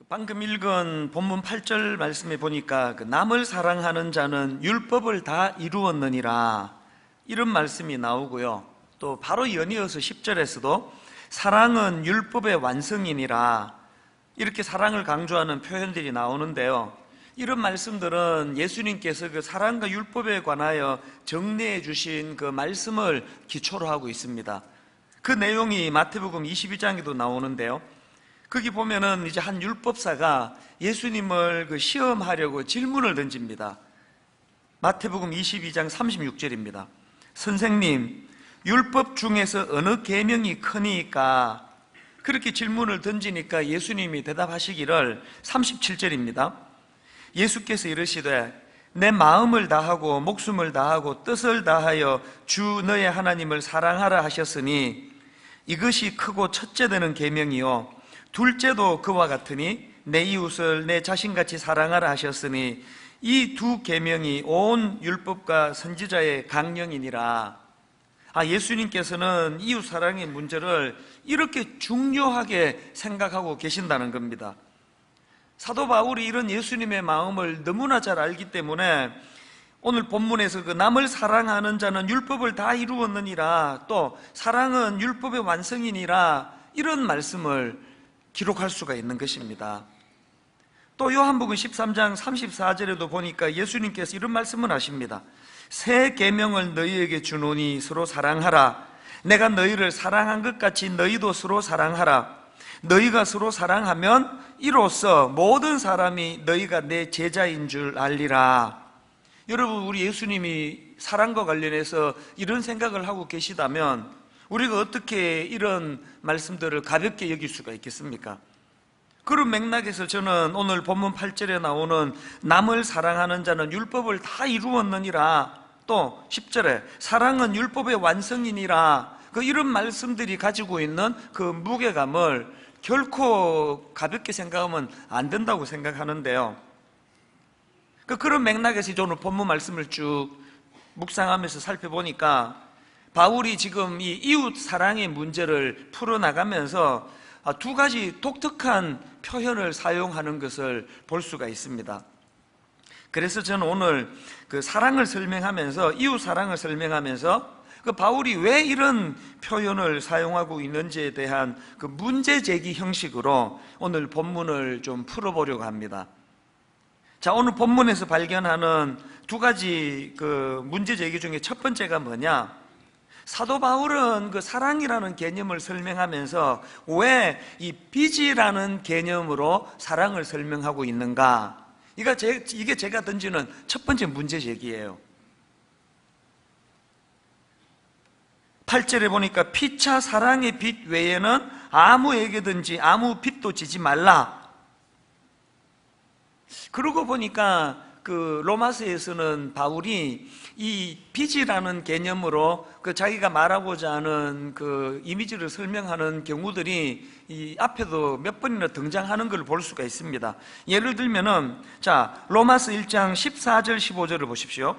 방금 읽은 본문 8절 말씀에 보니까 남을 사랑하는 자는 율법을 다 이루었느니라, 이런 말씀이 나오고요. 또 바로 연이어서 10절에서도 사랑은 율법의 완성이니라, 이렇게 사랑을 강조하는 표현들이 나오는데요. 이런 말씀들은 예수님께서 그 사랑과 율법에 관하여 정리해 주신 그 말씀을 기초로 하고 있습니다. 그 내용이 마태복음 22장에도 나오는데요. 거기 보면은 이제 한 율법사가 예수님을 시험하려고 질문을 던집니다. 마태복음 22장 36절입니다. 선생님, 율법 중에서 어느 계명이 크니까? 그렇게 질문을 던지니까 예수님이 대답하시기를 37절입니다. 예수께서 이르시되 내 마음을 다하고 목숨을 다하고 뜻을 다하여 주 너의 하나님을 사랑하라 하셨으니 이것이 크고 첫째 되는 계명이요 둘째도 그와 같으니 내 이웃을 내 자신같이 사랑하라 하셨으니 이 두 계명이 온 율법과 선지자의 강령이니라. 예수님께서는 이웃 사랑의 문제를 이렇게 중요하게 생각하고 계신다는 겁니다. 사도 바울이 이런 예수님의 마음을 너무나 잘 알기 때문에 오늘 본문에서 그 남을 사랑하는 자는 율법을 다 이루었느니라, 또 사랑은 율법의 완성이니라, 이런 말씀을 기록할 수가 있는 것입니다. 또 요한복음 13장 34절에도 보니까 예수님께서 이런 말씀을 하십니다. 새 계명을 너희에게 주노니 서로 사랑하라. 내가 너희를 사랑한 것 같이 너희도 서로 사랑하라. 너희가 서로 사랑하면 이로써 모든 사람이 너희가 내 제자인 줄 알리라. 여러분, 우리 예수님이 사랑과 관련해서 이런 생각을 하고 계시다면 우리가 어떻게 이런 말씀들을 가볍게 여길 수가 있겠습니까? 그런 맥락에서 저는 오늘 본문 8절에 나오는 남을 사랑하는 자는 율법을 다 이루었느니라, 또 10절에 사랑은 율법의 완성이니라, 이런 말씀들이 가지고 있는 그 무게감을 결코 가볍게 생각하면 안 된다고 생각하는데요. 그런 맥락에서 오늘 본문 말씀을 쭉 묵상하면서 살펴보니까 바울이 지금 이 이웃 사랑의 문제를 풀어나가면서 두 가지 독특한 표현을 사용하는 것을 볼 수가 있습니다. 그래서 저는 오늘 그 사랑을 설명하면서, 이웃 사랑을 설명하면서 바울이 왜 이런 표현을 사용하고 있는지에 대한 그 문제 제기 형식으로 오늘 본문을 좀 풀어보려고 합니다. 자, 오늘 본문에서 발견하는 두 가지 그 문제 제기 중에 첫 번째가 뭐냐? 사도 바울은 그 사랑이라는 개념을 설명하면서 왜 이 빚이라는 개념으로 사랑을 설명하고 있는가? 이게 제가 던지는 첫 번째 문제 제기예요. 8절에 보니까 피차 사랑의 빚 외에는 아무에게든지 아무 빚도 지지 말라. 그러고 보니까 그 로마서에서는 바울이 이 빚이라는 개념으로 그 자기가 말하고자 하는 그 이미지를 설명하는 경우들이 이 앞에도 몇 번이나 등장하는 걸 볼 수가 있습니다. 예를 들면은, 자, 로마서 1장 14절 15절을 보십시오.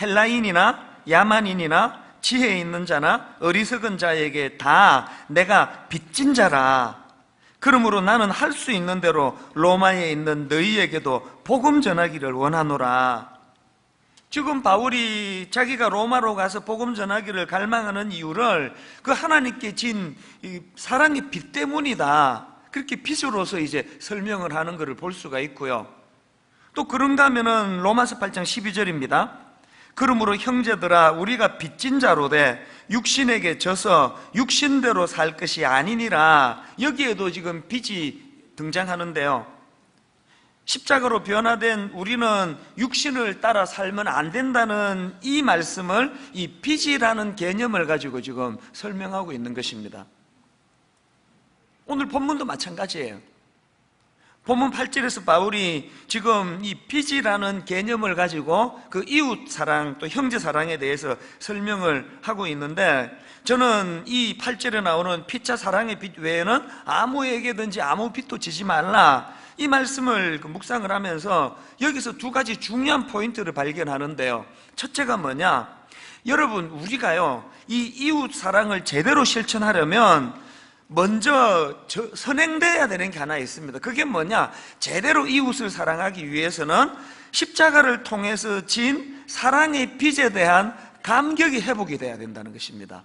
헬라인이나 야만인이나 지혜 있는 자나 어리석은 자에게 다 내가 빚진 자라. 그러므로 나는 할 수 있는 대로 로마에 있는 너희에게도 복음 전하기를 원하노라. 지금 바울이 자기가 로마로 가서 복음 전하기를 갈망하는 이유를 그 하나님께 진 사랑의 빚 때문이다, 그렇게 빚으로서 이제 설명을 하는 것을 볼 수가 있고요. 또 그런가 하면은 로마서 8장 12절입니다. 그러므로 형제들아, 우리가 빚진 자로되 육신에게 져서 육신대로 살 것이 아니니라. 여기에도 지금 빚이 등장하는데요. 십자가로 변화된 우리는 육신을 따라 살면 안 된다는 이 말씀을 이 빚이라는 개념을 가지고 지금 설명하고 있는 것입니다. 오늘 본문도 마찬가지예요. 본문 8절에서 바울이 지금 이 빚이라는 개념을 가지고 그 이웃 사랑 또 형제 사랑에 대해서 설명을 하고 있는데, 저는 이 8절에 나오는 피차 사랑의 빚 외에는 아무에게든지 아무 빚도 지지 말라, 이 말씀을 묵상을 하면서 여기서 두 가지 중요한 포인트를 발견하는데요. 첫째가 뭐냐? 여러분, 우리가요 이 이웃 사랑을 제대로 실천하려면 먼저 선행돼야 되는 게 하나 있습니다. 그게 뭐냐? 제대로 이웃을 사랑하기 위해서는 십자가를 통해서 진 사랑의 빚에 대한 감격이 회복이 돼야 된다는 것입니다.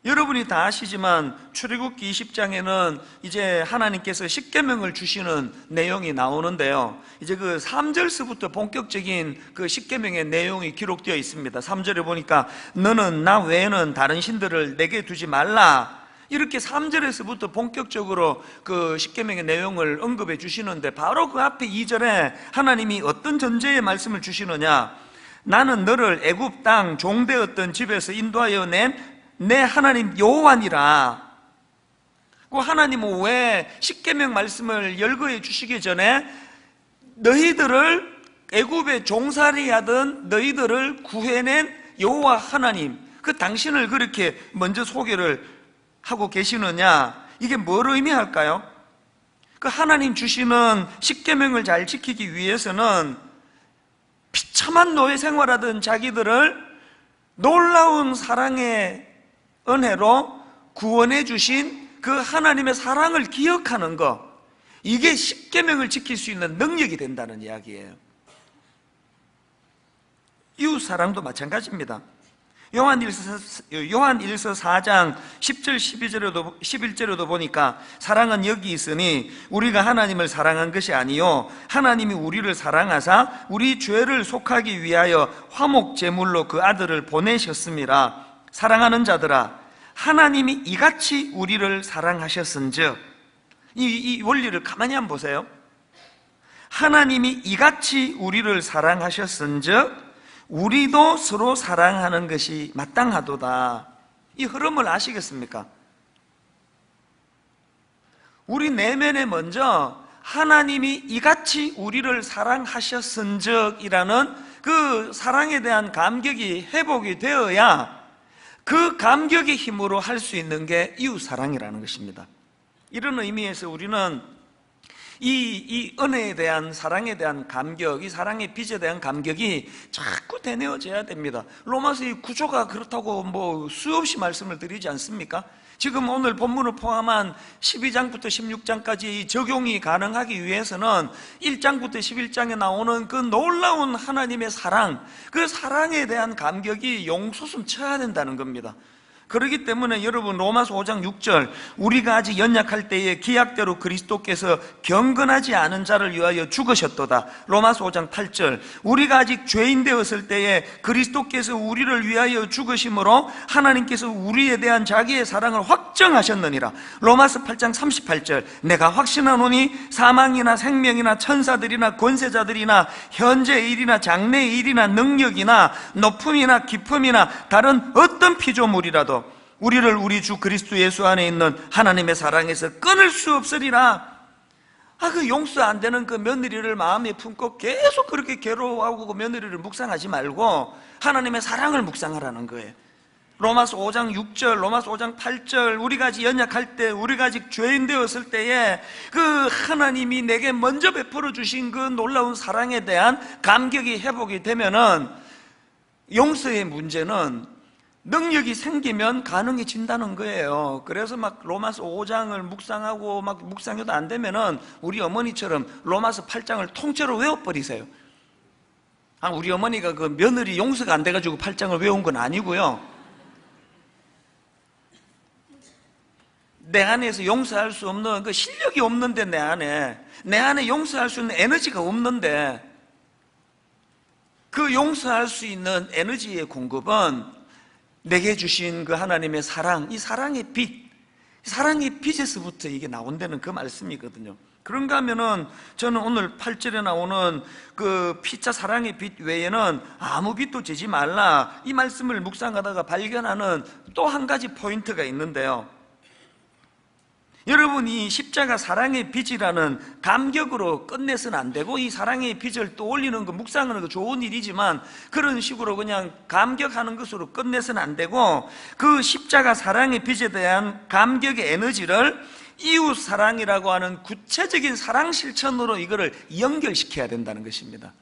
여러분이 다 아시지만 출애굽기 20장에는 이제 하나님께서 십계명을 주시는 내용이 나오는데요, 이제 그 3절서부터 본격적인 그 십계명의 내용이 기록되어 있습니다. 3절에 보니까 너는 나 외에는 다른 신들을 내게 두지 말라, 이렇게 3절에서부터 본격적으로 그 십계명의 내용을 언급해 주시는데, 바로 그 앞에 2절에 하나님이 어떤 전제의 말씀을 주시느냐? 나는 너를 애굽 땅 종되었던 집에서 인도하여 내 하나님 여호와니라. 그 하나님은 왜 십계명 말씀을 열거해 주시기 전에 너희들을 애굽에 종살이 하던 너희들을 구해낸 여호와 하나님, 그 당신을 그렇게 먼저 소개를 하고 계시느냐? 이게 뭘 의미할까요? 그 하나님 주시는 십계명을 잘 지키기 위해서는 비참한 노예 생활하던 자기들을 놀라운 사랑의 은혜로 구원해 주신 그 하나님의 사랑을 기억하는 것, 이게 십계명을 지킬 수 있는 능력이 된다는 이야기예요. 이웃 사랑도 마찬가지입니다. 요한일서 4장 10절 11절에도 보니까 사랑은 여기 있으니 우리가 하나님을 사랑한 것이 아니요 하나님이 우리를 사랑하사 우리 죄를 속하기 위하여 화목 제물로 그 아들을 보내셨습니다. 사랑하는 자들아, 하나님이 이같이 우리를 사랑하셨은즉, 이 원리를 가만히 한번 보세요. 하나님이 이같이 우리를 사랑하셨은즉 우리도 서로 사랑하는 것이 마땅하도다. 이 흐름을 아시겠습니까? 우리 내면에 먼저 하나님이 이같이 우리를 사랑하셨은즉 이라는 그 사랑에 대한 감격이 회복이 되어야 그 감격의 힘으로 할 수 있는 게 이웃사랑이라는 것입니다. 이런 의미에서 우리는 이 은혜에 대한, 사랑에 대한 감격, 이 사랑의 빚에 대한 감격이 자꾸 되뇌어져야 됩니다. 로마서의 구조가 그렇다고 뭐 수없이 말씀을 드리지 않습니까? 지금 오늘 본문을 포함한 12장부터 16장까지 적용이 가능하기 위해서는 1장부터 11장에 나오는 그 놀라운 하나님의 사랑, 그 사랑에 대한 감격이 용솟음 쳐야 된다는 겁니다. 그렇기 때문에 여러분, 로마서 5장 6절 우리가 아직 연약할 때에 기약대로 그리스도께서 경건하지 않은 자를 위하여 죽으셨도다. 로마서 5장 8절 우리가 아직 죄인 되었을 때에 그리스도께서 우리를 위하여 죽으심으로 하나님께서 우리에 대한 자기의 사랑을 확정하셨느니라. 로마서 8장 38절 내가 확신하노니 사망이나 생명이나 천사들이나 권세자들이나 현재의 일이나 장래의 일이나 능력이나 높음이나 깊음이나 다른 어떤 피조물이라도 우리를 우리 주 그리스도 예수 안에 있는 하나님의 사랑에서 끊을 수 없으리라. 그 용서 안 되는 그 며느리를 마음에 품고 계속 그렇게 괴로워하고 그 며느리를 묵상하지 말고 하나님의 사랑을 묵상하라는 거예요. 로마서 5장 6절, 로마서 5장 8절 우리가 아직 연약할 때, 우리가 아직 죄인 되었을 때에 그 하나님이 내게 먼저 베풀어 주신 그 놀라운 사랑에 대한 감격이 회복이 되면은 용서의 문제는 능력이 생기면 가능해진다는 거예요. 그래서 막 로마서 5장을 묵상하고 막 묵상해도 안 되면은 우리 어머니처럼 로마서 8장을 통째로 외워버리세요. 우리 어머니가 그 며느리 용서가 안 돼가지고 8장을 외운 건 아니고요. 내 안에서 용서할 수 없는 그 실력이 없는데, 내 안에 용서할 수 있는 에너지가 없는데, 그 용서할 수 있는 에너지의 공급은 내게 주신 그 하나님의 사랑, 이 사랑의 빚에서부터 이게 나온다는 그 말씀이거든요. 그런가 하면은 저는 오늘 8절에 나오는 그 피차 사랑의 빚 외에는 아무 빚도 지지 말라, 이 말씀을 묵상하다가 발견하는 또 한 가지 포인트가 있는데요. 여러분이 십자가 사랑의 빚이라는 감격으로 끝내서는 안 되고, 이 사랑의 빚을 또 올리는 거, 묵상하는 거 좋은 일이지만 그런 식으로 그냥 감격하는 것으로 끝내서는 안 되고, 그 십자가 사랑의 빚에 대한 감격의 에너지를 이웃 사랑이라고 하는 구체적인 사랑 실천으로 이거를 연결시켜야 된다는 것입니다.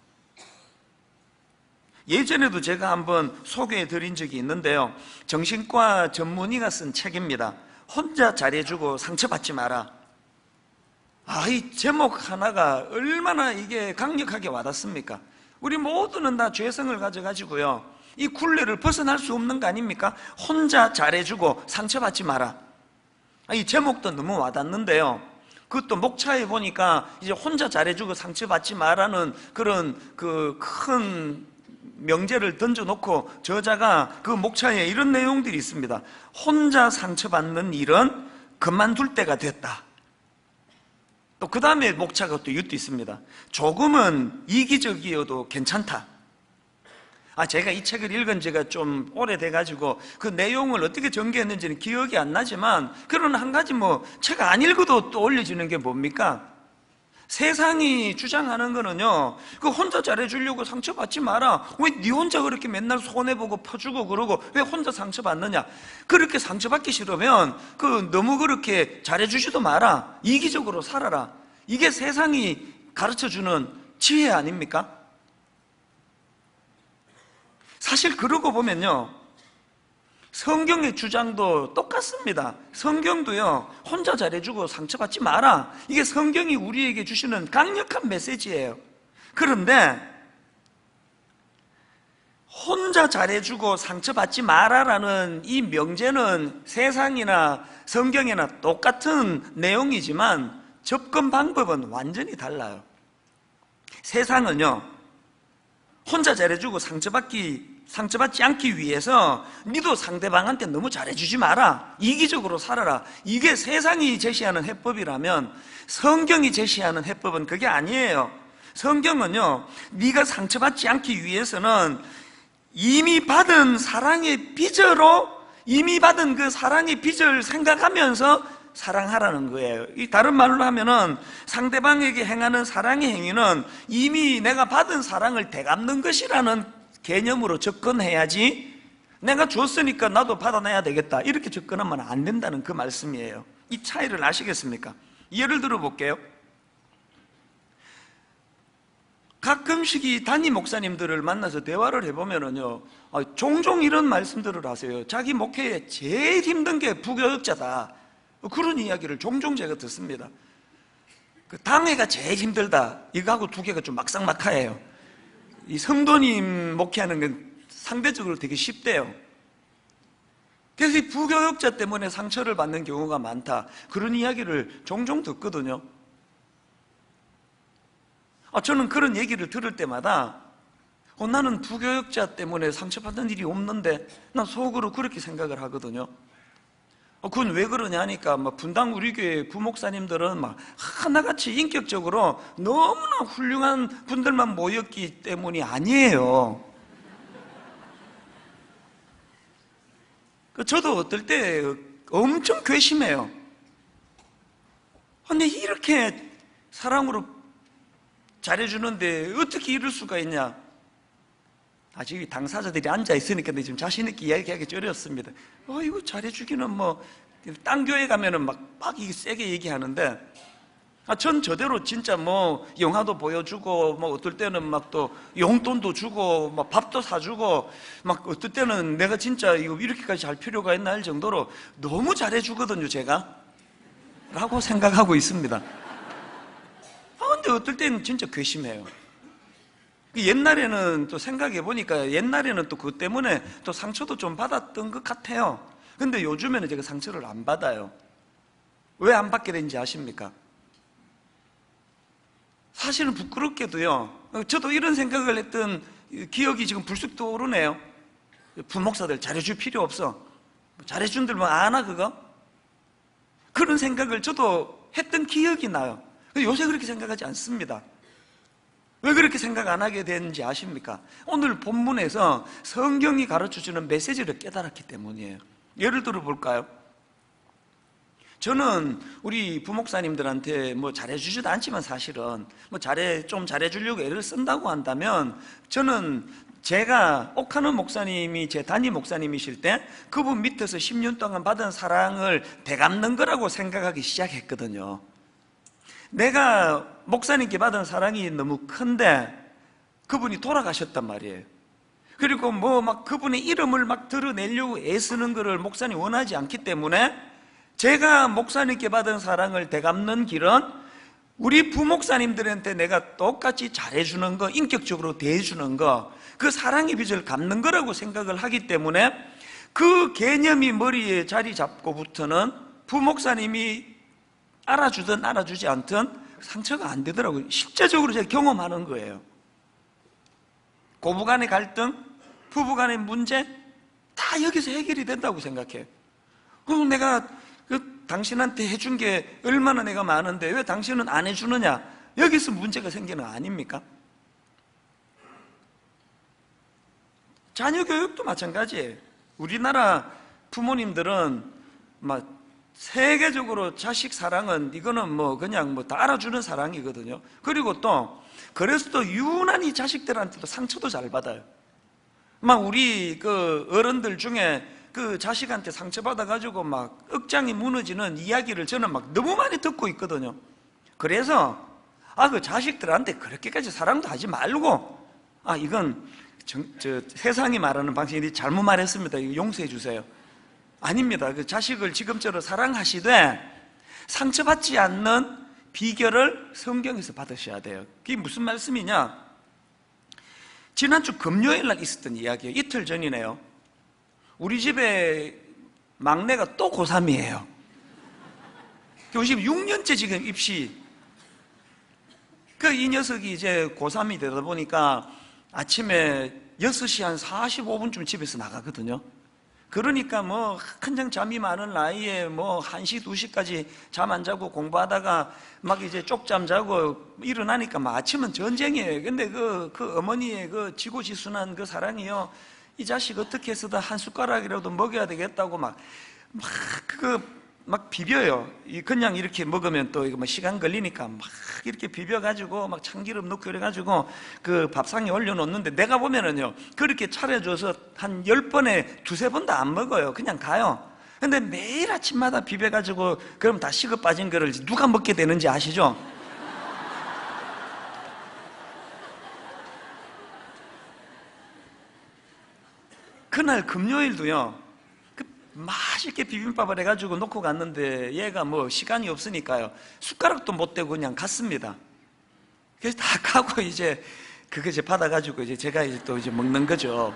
예전에도 제가 한번 소개해 드린 적이 있는데요, 정신과 전문의가 쓴 책입니다. 혼자 잘해주고 상처받지 마라. 이 제목 하나가 얼마나 이게 강력하게 와닿습니까? 우리 모두는 다 죄성을 가져가지고요, 이 굴레를 벗어날 수 없는 거 아닙니까? 혼자 잘해주고 상처받지 마라. 이 제목도 너무 와닿는데요, 그것도 목차에 보니까 이제 혼자 잘해주고 상처받지 마라는 그런 그 큰 명제를 던져놓고 저자가 그 목차에 이런 내용들이 있습니다. 혼자 상처받는 일은 그만둘 때가 됐다. 또 그 다음에 목차가 또 이것도 있습니다. 조금은 이기적이어도 괜찮다. 제가 이 책을 읽은 지가 좀 오래돼가지고 그 내용을 어떻게 전개했는지는 기억이 안 나지만, 그런 한 가지 책 안 읽어도 또 올려지는 게 뭡니까? 세상이 주장하는 거는요, 그 혼자 잘해주려고 상처받지 마라. 왜 네 혼자 그렇게 맨날 손해보고 퍼주고 그러고 왜 혼자 상처받느냐? 그렇게 상처받기 싫으면 너무 그렇게 잘해주지도 마라. 이기적으로 살아라. 이게 세상이 가르쳐주는 지혜 아닙니까? 사실 그러고 보면요, 성경의 주장도 똑같습니다. 성경도요, 혼자 잘해주고 상처받지 마라. 이게 성경이 우리에게 주시는 강력한 메시지예요. 그런데 혼자 잘해주고 상처받지 마라라는 이 명제는 세상이나 성경이나 똑같은 내용이지만 접근 방법은 완전히 달라요. 세상은요, 혼자 잘해주고 상처받지 않기 위해서 니도 상대방한테 너무 잘해주지 마라, 이기적으로 살아라, 이게 세상이 제시하는 해법이라면 성경이 제시하는 해법은 그게 아니에요. 성경은요, 네가 상처받지 않기 위해서는 이미 받은 사랑의 빚으로, 이미 받은 그 사랑의 빚을 생각하면서 사랑하라는 거예요. 이 다른 말로 하면은 상대방에게 행하는 사랑의 행위는 이미 내가 받은 사랑을 되갚는 것이라는 개념으로 접근해야지, 내가 줬으니까 나도 받아내야 되겠다 이렇게 접근하면 안 된다는 그 말씀이에요. 이 차이를 아시겠습니까? 예를 들어 볼게요. 가끔씩 이 담임 목사님들을 만나서 대화를 해보면은요, 종종 이런 말씀들을 하세요. 자기 목회에 제일 힘든 게 부교역자다, 그런 이야기를 종종 제가 듣습니다. 그 당회가 제일 힘들다, 이거하고 두 개가 좀 막상막하예요. 이 성도님 목회하는 건 상대적으로 되게 쉽대요. 그래서 이 부교역자 때문에 상처를 받는 경우가 많다, 그런 이야기를 종종 듣거든요. 저는 그런 얘기를 들을 때마다 나는 부교역자 때문에 상처받는 일이 없는데, 난 속으로 그렇게 생각을 하거든요. 그건 왜 그러냐 하니까, 분당 우리 교회 부목사님들은 하나같이 인격적으로 너무나 훌륭한 분들만 모였기 때문이 아니에요. 저도 어떨 때 엄청 괘씸해요. 근데 이렇게 사랑으로 잘해주는데 어떻게 이럴 수가 있냐? 아직 당사자들이 앉아있으니까 지금 자신있게 이야기하기 어렵습니다. 이거 잘해주기는 딴 교회 가면은 막 세게 얘기하는데, 전 저대로 진짜 영화도 보여주고, 어떨 때는 또 용돈도 주고, 밥도 사주고, 어떨 때는 내가 진짜 이거 이렇게까지 할 필요가 있나 할 정도로 너무 잘해주거든요, 제가. 라고 생각하고 있습니다. 근데 어떨 때는 진짜 괘씸해요. 옛날에는 또 생각해보니까, 옛날에는 또 그것 때문에 또 상처도 좀 받았던 것 같아요. 근데 요즘에는 제가 상처를 안 받아요. 왜 안 받게 된지 아십니까? 사실은 부끄럽게도요, 저도 이런 생각을 했던 기억이 지금 불쑥 떠오르네요. 부목사들 잘해줄 필요 없어, 잘해준들만 아나 그거? 그런 생각을 저도 했던 기억이 나요. 요새 그렇게 생각하지 않습니다. 왜 그렇게 생각 안 하게 되는지 아십니까? 오늘 본문에서 성경이 가르쳐주는 메시지를 깨달았기 때문이에요. 예를 들어 볼까요? 저는 우리 부목사님들한테 잘해주지도 않지만, 사실은 좀 잘해주려고 애를 쓴다고 한다면, 저는 제가 옥하는 목사님이 제 담임 목사님이실 때 그분 밑에서 10년 동안 받은 사랑을 되갚는 거라고 생각하기 시작했거든요. 내가 목사님께 받은 사랑이 너무 큰데 그분이 돌아가셨단 말이에요. 그리고 뭐 막 그분의 이름을 막 드러내려고 애쓰는 것을 목사님 원하지 않기 때문에 제가 목사님께 받은 사랑을 되갚는 길은 우리 부목사님들한테 내가 똑같이 잘해주는 거, 인격적으로 대해주는 거, 그 사랑의 빚을 갚는 거라고 생각을 하기 때문에 그 개념이 머리에 자리 잡고부터는 부목사님이 알아주든 알아주지 않든 상처가 안 되더라고요. 실제적으로 제가 경험하는 거예요. 고부간의 갈등, 부부간의 문제 다 여기서 해결이 된다고 생각해요. 그럼 내가 당신한테 해준 게 얼마나 내가 많은데 왜 당신은 안 해주느냐? 여기서 문제가 생기는 거 아닙니까? 자녀 교육도 마찬가지예요. 우리나라 부모님들은 막 세계적으로 자식 사랑은 이거는 뭐 그냥 뭐 다 알아주는 사랑이거든요. 그리고 또 그래서 또 유난히 자식들한테도 상처도 잘 받아요. 막 우리 그 어른들 중에 그 자식한테 상처받아가지고 막 억장이 무너지는 이야기를 저는 막 너무 많이 듣고 있거든요. 그래서 그 자식들한테 그렇게까지 사랑도 하지 말고 이건 세상이 말하는 방식이 잘못 말했습니다. 이거 용서해 주세요. 아닙니다. 그 자식을 지금처럼 사랑하시되 상처받지 않는 비결을 성경에서 받으셔야 돼요. 그게 무슨 말씀이냐? 지난주 금요일 날 있었던 이야기예요. 이틀 전이네요. 우리 집에 막내가 또 고3이에요. 지금 6년째 지금 입시. 이 녀석이 이제 고3이 되다 보니까 아침에 6시 한 45분쯤 집에서 나가거든요. 그러니까 뭐 한창 잠이 많은 나이에 뭐 1시, 2시까지 잠 안 자고 공부하다가 막 이제 쪽잠 자고 일어나니까 막 아침은 전쟁이에요. 근데 그 어머니의 그 지고지순한 그 사랑이요. 이 자식 어떻게 해서든 한 숟가락이라도 먹여야 되겠다고 막 비벼요. 그냥 이렇게 먹으면 또 이거 뭐 시간 걸리니까 막 이렇게 비벼가지고 막 참기름 넣고 이래가지고 그 밥상에 올려놓는데 내가 보면은요, 그렇게 차려줘서 한 10번에 두세 번도 안 먹어요. 그냥 가요. 근데 매일 아침마다 비벼가지고 그럼 다 식어 빠진 거를 누가 먹게 되는지 아시죠? 그날 금요일도요, 맛있게 비빔밥을 해가지고 놓고 갔는데 얘가 뭐 시간이 없으니까요, 숟가락도 못 대고 그냥 갔습니다. 그래서 다 가고 이제 그거 이제 받아가지고 이제 제가 이제 또 이제 먹는 거죠.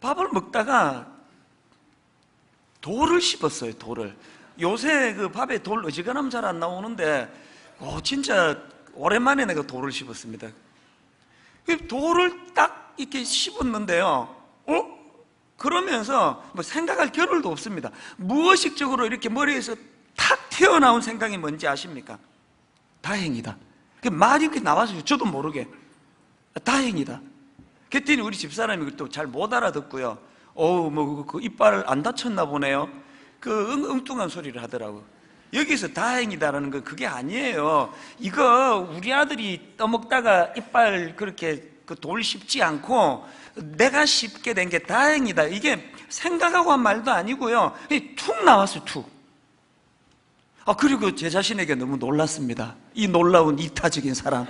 밥을 먹다가 돌을 씹었어요. 돌을. 요새 그 밥에 돌 어지간하면 잘 안 나오는데 진짜 오랜만에 내가 돌을 씹었습니다. 돌을 딱 이렇게 씹었는데요, 그러면서 뭐 생각할 겨를도 없습니다. 무의식적으로 이렇게 머리에서 탁 튀어나온 생각이 뭔지 아십니까? 다행이다. 말이 이렇게 나와서 저도 모르게 다행이다. 그랬더니 우리 집사람이 또 잘 못 알아듣고요, 그 이빨을 안 다쳤나 보네요. 엉뚱한 소리를 하더라고요. 여기서 다행이다라는 건 그게 아니에요. 이거 우리 아들이 떠먹다가 이빨 그렇게 돌 씹지 않고 내가 씹게 된 게 다행이다. 이게 생각하고 한 말도 아니고요, 툭 나왔어요. 툭. 그리고 제 자신에게 너무 놀랐습니다. 이 놀라운 이타적인 사랑.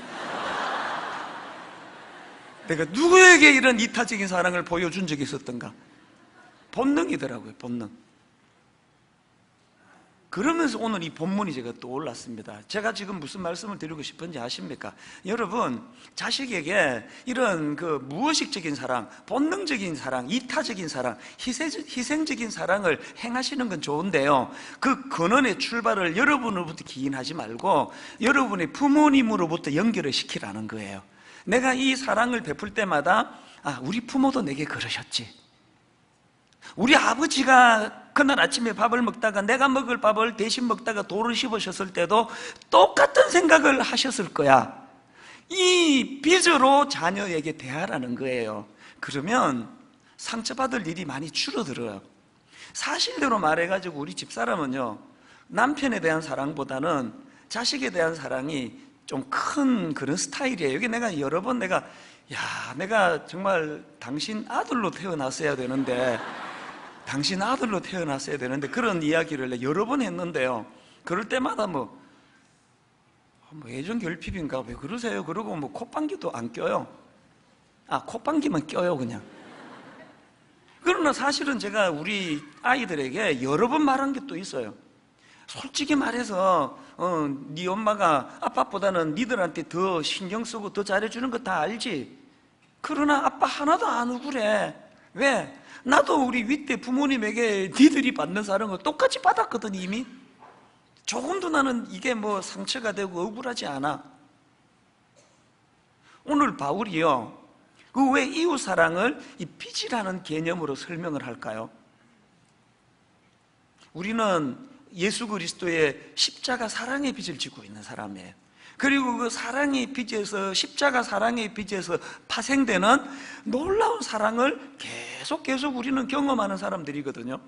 내가 누구에게 이런 이타적인 사랑을 보여준 적이 있었던가? 본능이더라고요. 본능. 그러면서 오늘 이 본문이 제가 또 올랐습니다. 제가 지금 무슨 말씀을 드리고 싶은지 아십니까? 여러분, 자식에게 이런 무의식적인 사랑, 본능적인 사랑, 이타적인 사랑, 희생적인 사랑을 행하시는 건 좋은데요, 그 근원의 출발을 여러분으로부터 기인하지 말고 여러분의 부모님으로부터 연결을 시키라는 거예요. 내가 이 사랑을 베풀 때마다 우리 부모도 내게 그러셨지. 우리 아버지가 그날 아침에 밥을 먹다가 내가 먹을 밥을 대신 먹다가 돌을 씹으셨을 때도 똑같은 생각을 하셨을 거야. 이 빚으로 자녀에게 대하라는 거예요. 그러면 상처받을 일이 많이 줄어들어요. 사실대로 말해가지고 우리 집사람은요, 남편에 대한 사랑보다는 자식에 대한 사랑이 좀 큰 그런 스타일이에요. 여기 내가 여러 번 내가 정말 당신 아들로 태어났어야 되는데 당신 아들로 태어났어야 되는데 그런 이야기를 여러 번 했는데요, 그럴 때마다 뭐 애정 결핍인가 왜 그러세요? 그러고 뭐 콧방귀도 안 껴요. 콧방귀만 껴요 그냥. 그러나 사실은 제가 우리 아이들에게 여러 번 말한 게 또 있어요. 솔직히 말해서 네 엄마가 아빠보다는 니들한테 더 신경 쓰고 더 잘해주는 거 다 알지? 그러나 아빠 하나도 안 억울해. 왜? 나도 우리 윗대 부모님에게 니들이 받는 사랑을 똑같이 받았거든 이미. 조금도 나는 이게 뭐 상처가 되고 억울하지 않아. 오늘 바울이요, 그 왜 이웃사랑을 이 빚이라는 개념으로 설명을 할까요? 우리는 예수 그리스도의 십자가 사랑의 빚을 지고 있는 사람이에요. 그리고 그 사랑의 빚에서, 십자가 사랑의 빚에서 파생되는 놀라운 사랑을 계속 우리는 경험하는 사람들이거든요.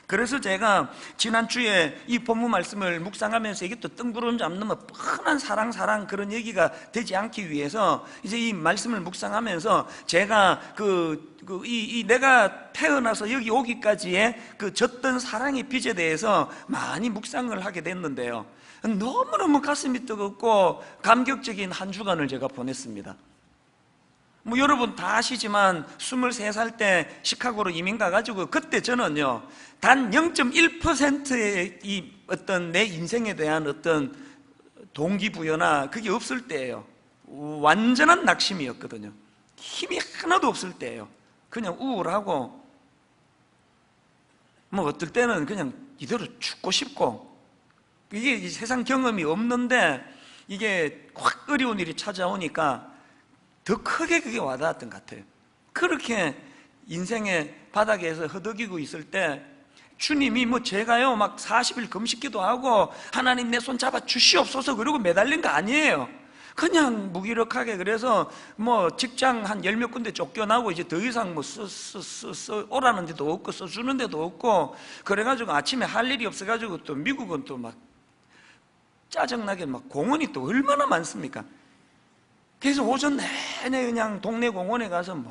그래서 제가 지난주에 이 본문 말씀을 묵상하면서 이게 또 뜬구름 잡는 뭐 뻔한 사랑 그런 얘기가 되지 않기 위해서 이제 이 말씀을 묵상하면서 제가 내가 태어나서 여기 오기까지의 그 졌던 사랑의 빚에 대해서 많이 묵상을 하게 됐는데요, 너무너무 가슴이 뜨겁고 감격적인 한 주간을 제가 보냈습니다. 뭐 여러분 다 아시지만 23살 때 시카고로 이민 가가지고 그때 저는요 단 0.1%의 이 어떤 내 인생에 대한 어떤 동기부여나 그게 없을 때예요. 완전한 낙심이었거든요. 힘이 하나도 없을 때예요. 그냥 우울하고 뭐 어떨 때는 그냥 이대로 죽고 싶고, 이게 세상 경험이 없는데 이게 확 어려운 일이 찾아오니까 더 크게 그게 와닿았던 것 같아요. 그렇게 인생의 바닥에서 허덕이고 있을 때 주님이 뭐 제가요 막 40일 금식기도 하고 하나님 내 손 잡아 주시옵소서 그러고 매달린 거 아니에요. 그냥 무기력하게, 그래서 뭐 직장 한 10몇 군데 쫓겨나고 이제 더 이상 뭐 오라는 데도 없고 써주는 데도 없고, 그래가지고 아침에 할 일이 없어가지고 또 미국은 또 막 짜증나게 막 공원이 또 얼마나 많습니까? 그래서 오전 내내 그냥 동네 공원에 가서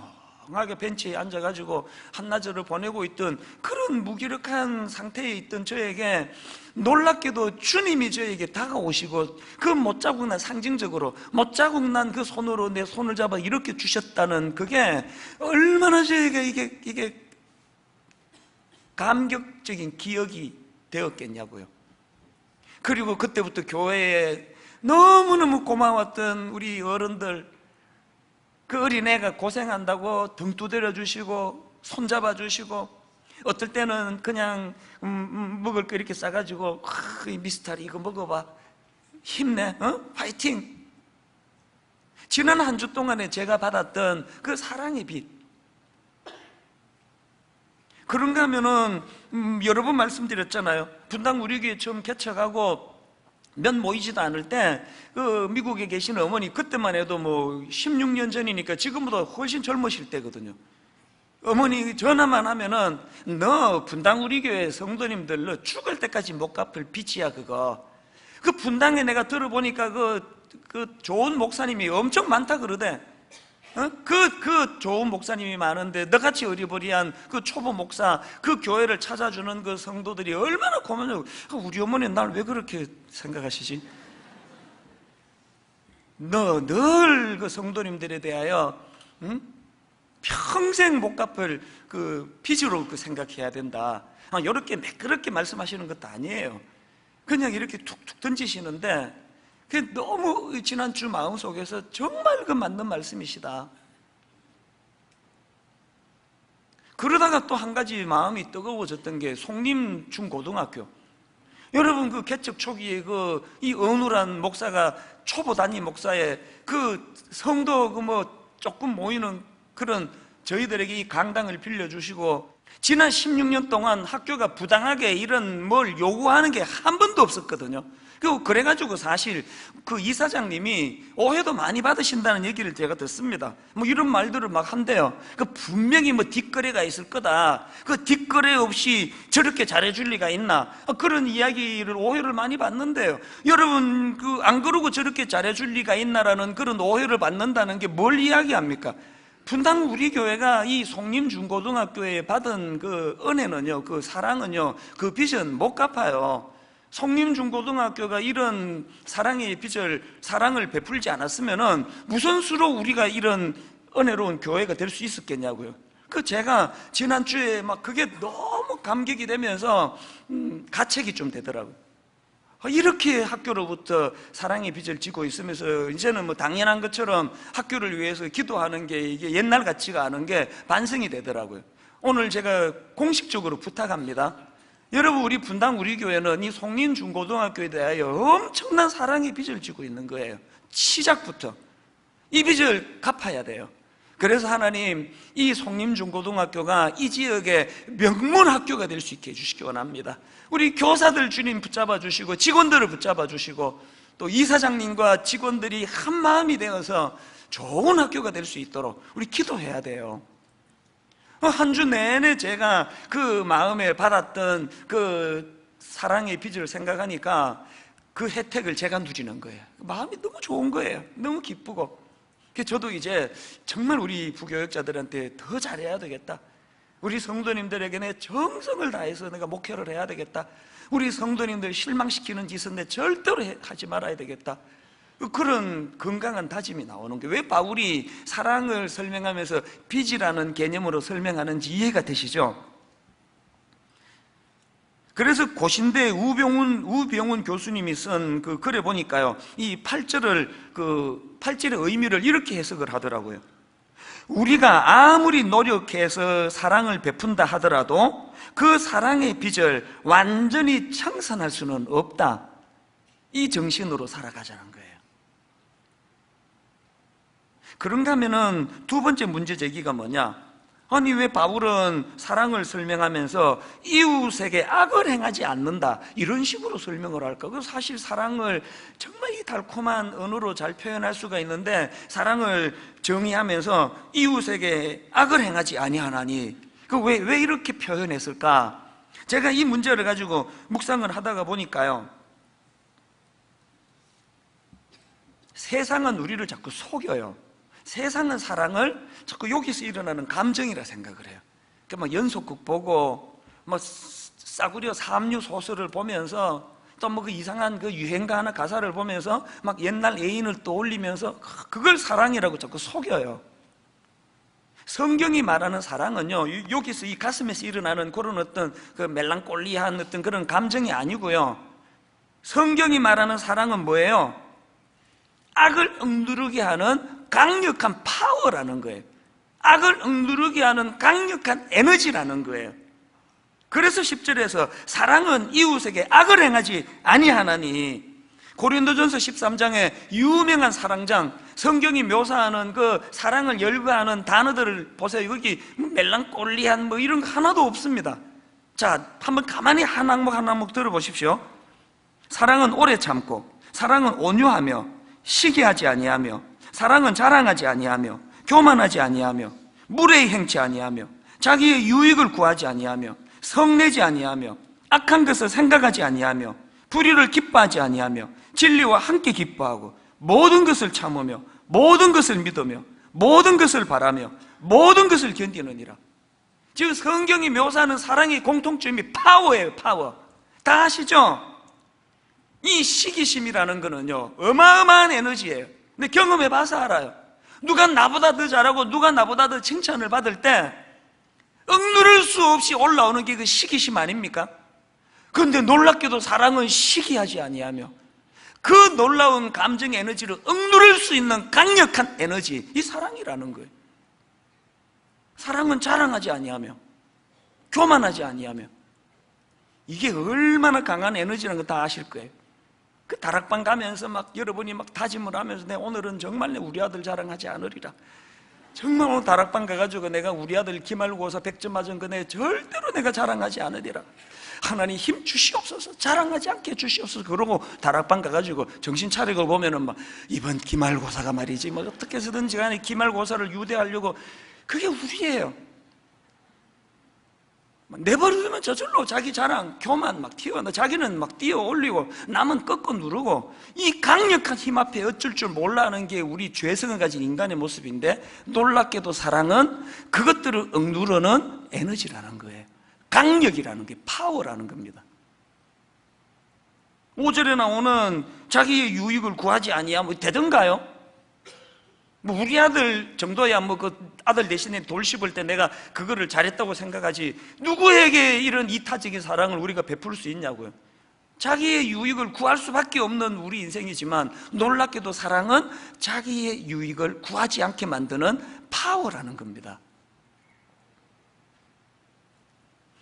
멍하게 벤치에 앉아가지고 한나절을 보내고 있던 그런 무기력한 상태에 있던 저에게 놀랍게도 주님이 저에게 다가오시고 그 못자국난, 상징적으로 못자국난 그 손으로 내 손을 잡아 이렇게 주셨다는 그게 얼마나 저에게 이게 감격적인 기억이 되었겠냐고요. 그리고 그때부터 교회에 너무너무 고마웠던 우리 어른들, 그 어린애가 고생한다고 등 두드려 주시고 손잡아 주시고, 어떨 때는 그냥 먹을 거 이렇게 싸가지고 미스터리 이거 먹어봐, 힘내, 파이팅. 지난 한 주 동안에 제가 받았던 그 사랑의 빛, 그런가 하면은 여러 번 말씀드렸잖아요. 분당 우리 교회 처음 개척하고 몇 모이지도 않을 때 그 미국에 계신 어머니, 그때만 해도 뭐 16년 전이니까 지금보다 훨씬 젊으실 때거든요. 어머니 전화만 하면은 너 분당 우리 교회 성도님들 너 죽을 때까지 못 갚을 빚이야 그거. 그 분당에 내가 들어보니까 그 좋은 목사님이 엄청 많다 그러대. 그 좋은 목사님이 많은데 너같이 어리버리한 그 초보 목사, 그 교회를 찾아주는 그 성도들이 얼마나 고마워요. 우리 어머니는 날 왜 그렇게 생각하시지? 너 늘 그 성도님들에 대하여 평생 못 갚을 그 빚으로 그 생각해야 된다. 이렇게 매끄럽게 말씀하시는 것도 아니에요. 그냥 이렇게 툭툭 던지시는데 그게 너무 지난주 마음속에서 정말 그 맞는 말씀이시다. 그러다가 또 한 가지 마음이 뜨거워졌던 게 송림 중고등학교. 여러분 그 개척 초기에 이 어눌한 목사가 초보 담임 목사의 그 성도 조금 모이는 그런 저희들에게 이 강당을 빌려주시고, 지난 16년 동안 학교가 부당하게 이런 뭘 요구하는 게 한 번도 없었거든요. 그래가지고 사실 그 이사장님이 오해도 많이 받으신다는 얘기를 제가 듣습니다. 뭐 이런 말들을 막 한대요. 분명히 뭐 뒷거래가 있을 거다. 그 뒷거래 없이 저렇게 잘해줄 리가 있나? 그런 이야기를, 오해를 많이 받는데요. 여러분 안 그러고 저렇게 잘해줄 리가 있나라는 그런 오해를 받는다는 게 뭘 이야기합니까? 분당 우리 교회가 이 송림중고등학교에 받은 그 은혜는요, 그 사랑은요, 그 빚은 못 갚아요. 성림중고등학교가 이런 사랑의 빚을, 사랑을 베풀지 않았으면은 무슨 수로 우리가 이런 은혜로운 교회가 될 수 있었겠냐고요. 제가 지난주에 막 그게 너무 감격이 되면서 가책이 좀 되더라고요. 이렇게 학교로부터 사랑의 빚을 지고 있으면서 이제는 뭐 당연한 것처럼 학교를 위해서 기도하는 게 이게 옛날 같지가 않은 게 반성이 되더라고요. 오늘 제가 공식적으로 부탁합니다. 여러분, 우리 분당 우리 교회는 이 송림중고등학교에 대하여 엄청난 사랑의 빚을 지고 있는 거예요. 시작부터 이 빚을 갚아야 돼요. 그래서 하나님, 이 송림중고등학교가 이 지역의 명문 학교가 될 수 있게 해주시기 원합니다. 우리 교사들 주님 붙잡아 주시고, 직원들을 붙잡아 주시고, 또 이사장님과 직원들이 한 마음이 되어서 좋은 학교가 될 수 있도록 우리 기도해야 돼요. 한 주 내내 제가 그 마음에 받았던 그 사랑의 빚을 생각하니까 그 혜택을 제가 누리는 거예요. 마음이 너무 좋은 거예요. 너무 기쁘고. 그래서 저도 이제 정말 우리 부교역자들한테 더 잘해야 되겠다. 우리 성도님들에게 내 정성을 다해서 내가 목회를 해야 되겠다. 우리 성도님들 실망시키는 짓은 내 절대로 하지 말아야 되겠다. 그런 건강한 다짐이 나오는 게, 왜 바울이 사랑을 설명하면서 빚이라는 개념으로 설명하는지 이해가 되시죠? 그래서 고신대 우병훈 교수님이 쓴 그 글에 보니까요, 이 8절의 의미를 이렇게 해석을 하더라고요. 우리가 아무리 노력해서 사랑을 베푼다 하더라도 그 사랑의 빚을 완전히 청산할 수는 없다. 이 정신으로 살아가자는 거예요. 그런가 하면은 두 번째 문제 제기가 뭐냐? 아니, 왜 바울은 사랑을 설명하면서 이웃에게 악을 행하지 않는다 이런 식으로 설명을 할까? 그 사실 사랑을 정말 이 달콤한 언어로 잘 표현할 수가 있는데, 사랑을 정의하면서 이웃에게 악을 행하지 아니하나니 왜 이렇게 표현했을까? 제가 이 문제를 가지고 묵상을 하다가 보니까요, 세상은 우리를 자꾸 속여요. 세상은 사랑을 자꾸 여기서 일어나는 감정이라 생각을 해요. 그러니까 막 연속극 보고, 뭐 싸구려 삼류 소설을 보면서, 또 뭐 그 이상한 그 유행가 하나 가사를 보면서 막 옛날 애인을 떠올리면서 그걸 사랑이라고 자꾸 속여요. 성경이 말하는 사랑은요, 여기서 이 가슴에서 일어나는 그런 어떤 그 멜랑콜리한 어떤 그런 감정이 아니고요. 성경이 말하는 사랑은 뭐예요? 악을 억누르게 하는 강력한 파워라는 거예요. 악을 억누르게 하는 강력한 에너지라는 거예요. 그래서 10절에서 사랑은 이웃에게 악을 행하지 아니하나니, 고린도전서 13장에 유명한 사랑장, 성경이 묘사하는 그 사랑을 열거하는 단어들을 보세요. 여기 멜랑콜리한 뭐 이런 거 하나도 없습니다. 자, 한번 가만히 한 항목 한 항목 들어보십시오. 사랑은 오래 참고, 사랑은 온유하며, 시기하지 아니하며, 사랑은 자랑하지 아니하며, 교만하지 아니하며, 무례히 행치 아니하며, 자기의 유익을 구하지 아니하며, 성내지 아니하며, 악한 것을 생각하지 아니하며, 불의를 기뻐하지 아니하며, 진리와 함께 기뻐하고, 모든 것을 참으며, 모든 것을 믿으며, 모든 것을 바라며, 모든 것을 견디느니라. 즉 성경이 묘사하는 사랑의 공통점이 파워예요. 파워. 다 아시죠? 이 시기심이라는 거는요, 어마어마한 에너지예요. 근데 경험해봐서 알아요. 누가 나보다 더 잘하고 누가 나보다 더 칭찬을 받을 때 억누를 수 없이 올라오는 게 그 시기심 아닙니까? 그런데 놀랍게도 사랑은 시기하지 아니하며, 그 놀라운 감정 에너지를 억누를 수 있는 강력한 에너지, 이 사랑이라는 거예요. 사랑은 자랑하지 아니하며, 교만하지 아니하며, 이게 얼마나 강한 에너지라는 거 다 아실 거예요. 그 다락방 가면서 막 여러분이 막 다짐을 하면서, 내 오늘은 정말 우리 아들 자랑하지 않으리라. 정말 오늘 다락방 가가지고 내가 우리 아들 기말고사 100점 맞은 거 내 절대로 내가 자랑하지 않으리라. 하나님 힘 주시옵소서, 자랑하지 않게 해주시옵소서. 그러고 다락방 가가지고 정신 차리고 보면은 막 이번 기말고사가 말이지 뭐 어떻게 해서든지 간에 기말고사를 유대하려고, 그게 우리예요. 내버려두면 저절로 자기 자랑, 교만 막 튀어나, 자기는 막 뛰어 올리고 남은 꺾어 누르고, 이 강력한 힘 앞에 어쩔 줄 몰라 하는 게 우리 죄성을 가진 인간의 모습인데, 놀랍게도 사랑은 그것들을 억누르는 에너지라는 거예요. 강력이라는 게 파워라는 겁니다. 5절에 나오는 자기의 유익을 구하지 아니하 뭐 되던가요? 뭐 우리 아들 정도야 뭐 그 아들 대신에 돌 씹을 때 내가 그거를 잘했다고 생각하지 누구에게 이런 이타적인 사랑을 우리가 베풀 수 있냐고요. 자기의 유익을 구할 수밖에 없는 우리 인생이지만 놀랍게도 사랑은 자기의 유익을 구하지 않게 만드는 파워라는 겁니다.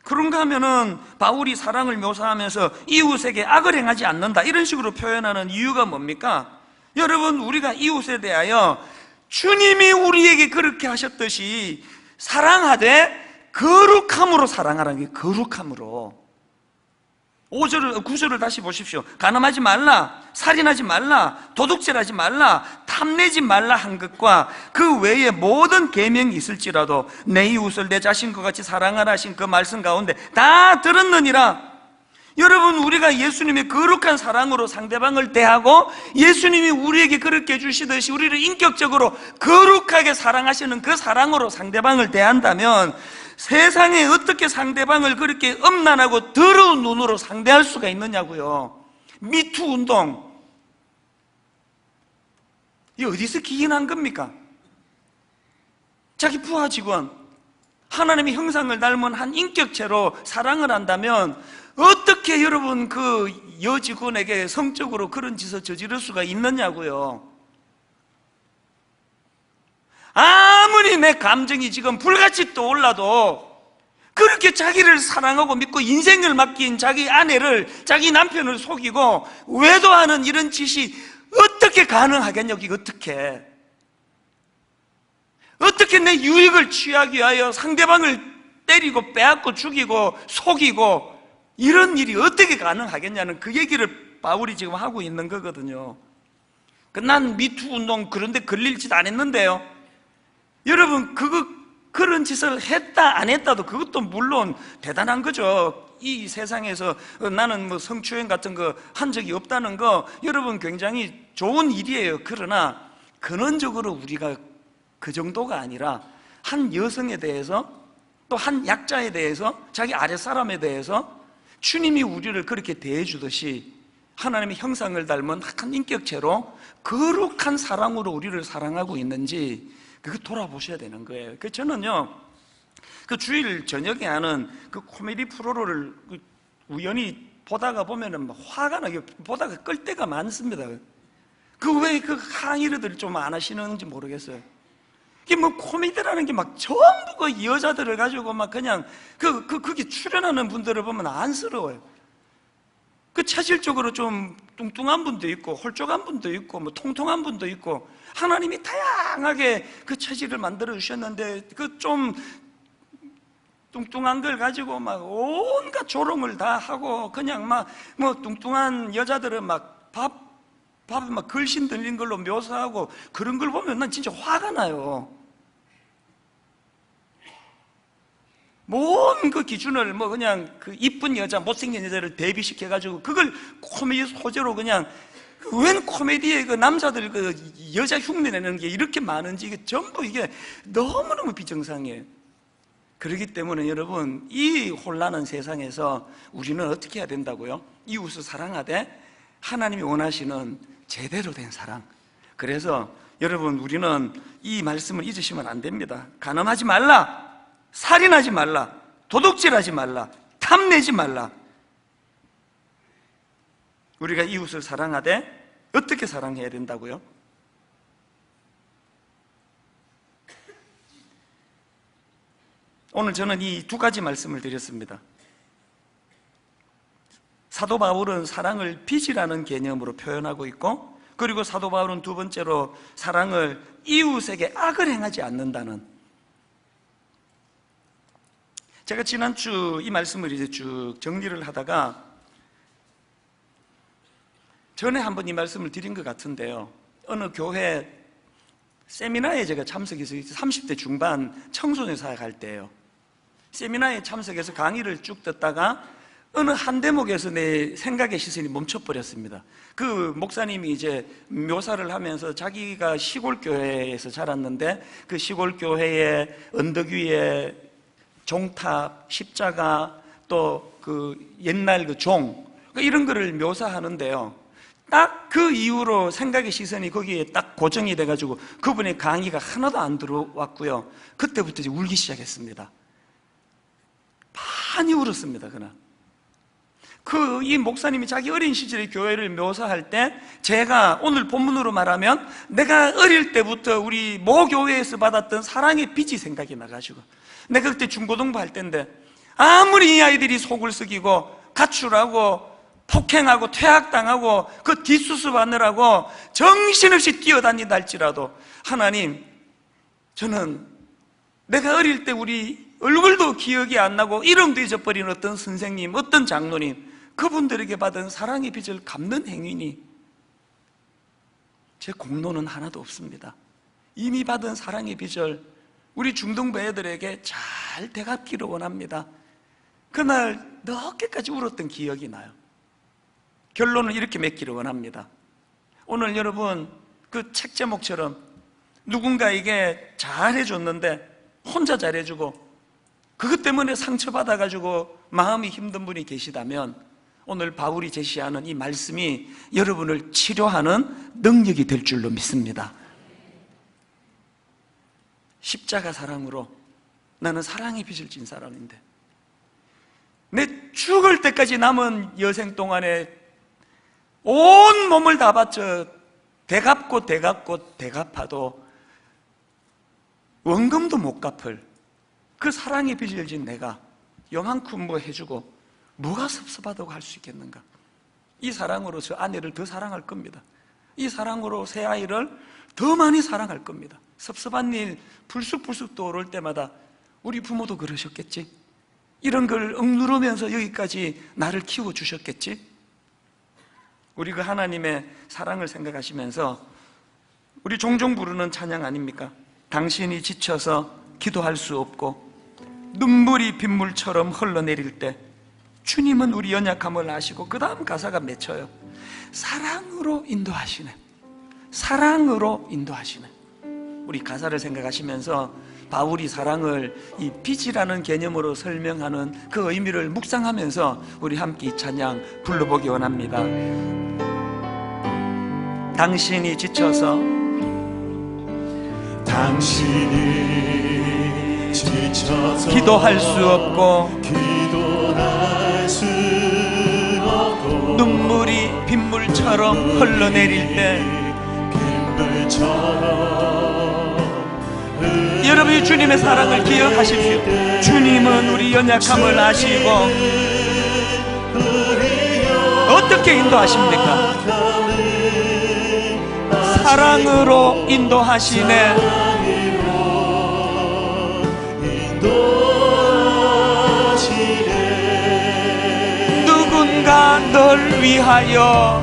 그런가 하면은 바울이 사랑을 묘사하면서 이웃에게 악을 행하지 않는다 이런 식으로 표현하는 이유가 뭡니까? 여러분, 우리가 이웃에 대하여 주님이 우리에게 그렇게 하셨듯이 사랑하되 거룩함으로 사랑하라는 게 거룩함으로. 5절, 9절을 다시 보십시오. 간음하지 말라, 살인하지 말라, 도둑질하지 말라, 탐내지 말라 한 것과 그 외에 모든 계명이 있을지라도 내 이웃을 내 자신과 같이 사랑하라 하신 그 말씀 가운데 다 들었느니라. 여러분, 우리가 예수님의 거룩한 사랑으로 상대방을 대하고 예수님이 우리에게 그렇게 해주시듯이 우리를 인격적으로 거룩하게 사랑하시는 그 사랑으로 상대방을 대한다면 세상에 어떻게 상대방을 그렇게 음란하고 더러운 눈으로 상대할 수가 있느냐고요. 미투 운동, 이게 어디서 기인한 겁니까? 자기 부하 직원, 하나님의 형상을 닮은 한 인격체로 사랑을 한다면 어떻게 여러분 그 여직원에게 성적으로 그런 짓을 저지를 수가 있느냐고요. 아무리 내 감정이 지금 불같이 떠올라도 그렇게 자기를 사랑하고 믿고 인생을 맡긴 자기 아내를, 자기 남편을 속이고 외도하는 이런 짓이 어떻게 가능하겠냐고. 이게 어떻게 내 유익을 취하기 위하여 상대방을 때리고 빼앗고 죽이고 속이고 이런 일이 어떻게 가능하겠냐는 그 얘기를 바울이 지금 하고 있는 거거든요. 난 미투 운동 그런데 걸릴 짓 안 했는데요. 여러분, 그런 짓을 했다 안 했다도 그것도 물론 대단한 거죠. 이 세상에서 나는 뭐 성추행 같은 거 한 적이 없다는 거 여러분 굉장히 좋은 일이에요. 그러나 근원적으로 우리가 그 정도가 아니라 한 여성에 대해서 또 한 약자에 대해서 자기 아랫사람에 대해서 주님이 우리를 그렇게 대해주듯이 하나님의 형상을 닮은 한 인격체로 거룩한 사랑으로 우리를 사랑하고 있는지 그거 돌아보셔야 되는 거예요. 저는요, 그 주일 저녁에 하는 그 코미디 프로를 우연히 보다가 보면은 막 화가 나게 보다가 끌 때가 많습니다. 그 왜 그 항의를 좀 안 하시는지 모르겠어요. 이게 뭐 코미디라는 게 막 전부 그 여자들을 가지고 막 그냥 거기 출연하는 분들을 보면 안쓰러워요. 그 체질적으로 좀 뚱뚱한 분도 있고 홀쭉한 분도 있고 뭐 통통한 분도 있고 하나님이 다양하게 그 체질을 만들어 주셨는데 그 좀 뚱뚱한 걸 가지고 막 온갖 조롱을 다 하고 그냥 막 뭐 뚱뚱한 여자들은 막 밥에 막 걸신 들린 걸로 묘사하고 그런 걸 보면 난 진짜 화가 나요. 뭔 그 기준을 뭐 그냥 그 이쁜 여자, 못생긴 여자를 대비시켜가지고 그걸 코미디 소재로 그냥 웬 코미디에 그 남자들 그 여자 흉내내는 게 이렇게 많은지 이게 전부 이게 너무너무 비정상이에요. 그렇기 때문에 여러분, 이 혼란한 세상에서 우리는 어떻게 해야 된다고요? 이웃을 사랑하되 하나님이 원하시는 제대로 된 사랑. 그래서 여러분, 우리는 이 말씀을 잊으시면 안 됩니다. 간음하지 말라, 살인하지 말라, 도둑질하지 말라, 탐내지 말라. 우리가 이웃을 사랑하되 어떻게 사랑해야 된다고요? 오늘 저는 이 두 가지 말씀을 드렸습니다. 사도 바울은 사랑을 빚이라는 개념으로 표현하고 있고, 그리고 사도 바울은 두 번째로 사랑을 이웃에게 악을 행하지 않는다는. 제가 지난주 이 말씀을 이제 쭉 정리를 하다가 전에 한번 이 말씀을 드린 것 같은데요. 어느 교회 세미나에 제가 참석해서 30대 중반 청소년 사역할 때예요. 세미나에 참석해서 강의를 쭉 듣다가 어느 한 대목에서 내 생각의 시선이 멈춰버렸습니다. 그 목사님이 이제 묘사를 하면서 자기가 시골 교회에서 자랐는데 그 시골 교회의 언덕 위에 종탑, 십자가, 또 그 옛날 그 종, 이런 거를 묘사하는데요, 딱 그 이후로 생각의 시선이 거기에 딱 고정이 돼가지고 그분의 강의가 하나도 안 들어왔고요, 그때부터 이제 울기 시작했습니다. 많이 울었습니다. 그날 이 목사님이 자기 어린 시절의 교회를 묘사할 때, 제가 오늘 본문으로 말하면 내가 어릴 때부터 우리 모 교회에서 받았던 사랑의 빚이 생각이 나가지고, 내가 그때 중고등부 할 때인데 아무리 이 아이들이 속을 썩이고 가출하고 폭행하고 퇴학당하고 그 뒷수습 하느라고 정신없이 뛰어다니다 할지라도, 하나님, 저는 내가 어릴 때 우리 얼굴도 기억이 안 나고 이름도 잊어버린 어떤 선생님, 어떤 장로님, 그분들에게 받은 사랑의 빚을 갚는 행위니 제 공로는 하나도 없습니다. 이미 받은 사랑의 빚을 우리 중등부 애들에게 잘 되갚기를 원합니다. 그날 늦게까지 울었던 기억이 나요. 결론을 이렇게 맺기를 원합니다. 오늘 여러분, 그 책 제목처럼 누군가에게 잘해줬는데 혼자 잘해주고 그것 때문에 상처받아가지고 마음이 힘든 분이 계시다면, 오늘 바울이 제시하는 이 말씀이 여러분을 치료하는 능력이 될 줄로 믿습니다. 십자가 사랑으로 나는 사랑의 빚을 진 사람인데, 내 죽을 때까지 남은 여생 동안에 온 몸을 다 바쳐 대갚고 대갚아도 원금도 못 갚을 그 사랑의 빚을 진 내가 요만큼 뭐 해주고 뭐가 섭섭하다고 할 수 있겠는가? 이 사랑으로 저 아내를 더 사랑할 겁니다. 이 사랑으로 새 아이를 더 많이 사랑할 겁니다. 섭섭한 일 불쑥불쑥 떠오를 때마다 우리 부모도 그러셨겠지? 이런 걸 억누르면서 여기까지 나를 키워주셨겠지? 우리 그 하나님의 사랑을 생각하시면서 우리 종종 부르는 찬양 아닙니까? 당신이 지쳐서 기도할 수 없고 눈물이 빗물처럼 흘러내릴 때 주님은 우리 연약함을 아시고, 그 다음 가사가 맺혀요. 사랑으로 인도하시네. 사랑으로 인도하시네. 우리 가사를 생각하시면서 바울이 사랑을 이 빚이라는 개념으로 설명하는 그 의미를 묵상하면서 우리 함께 이 찬양 불러보기 원합니다. 당신이 지쳐서, 당신이 지쳐서 기도할 수 없고 눈물이 빗물처럼 흘러내릴 때, 여러분이 주님의 사랑을 기억하십시오. 주님은 우리 연약함을 아시고 어떻게 인도하십니까? 사랑으로 인도하시네. 누군가 널 위하여,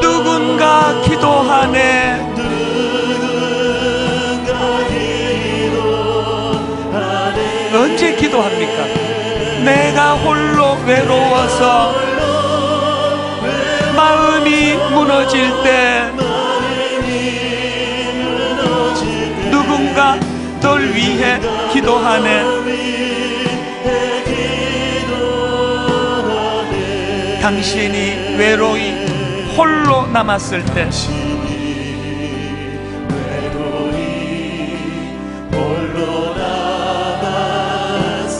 누군가 기도하네. 언제 기도합니까? 내가 홀로 외로워서 마음이 무너질 때, 누군가 널 위해 기도하네. 당신이 외로이 홀로 남았을 때,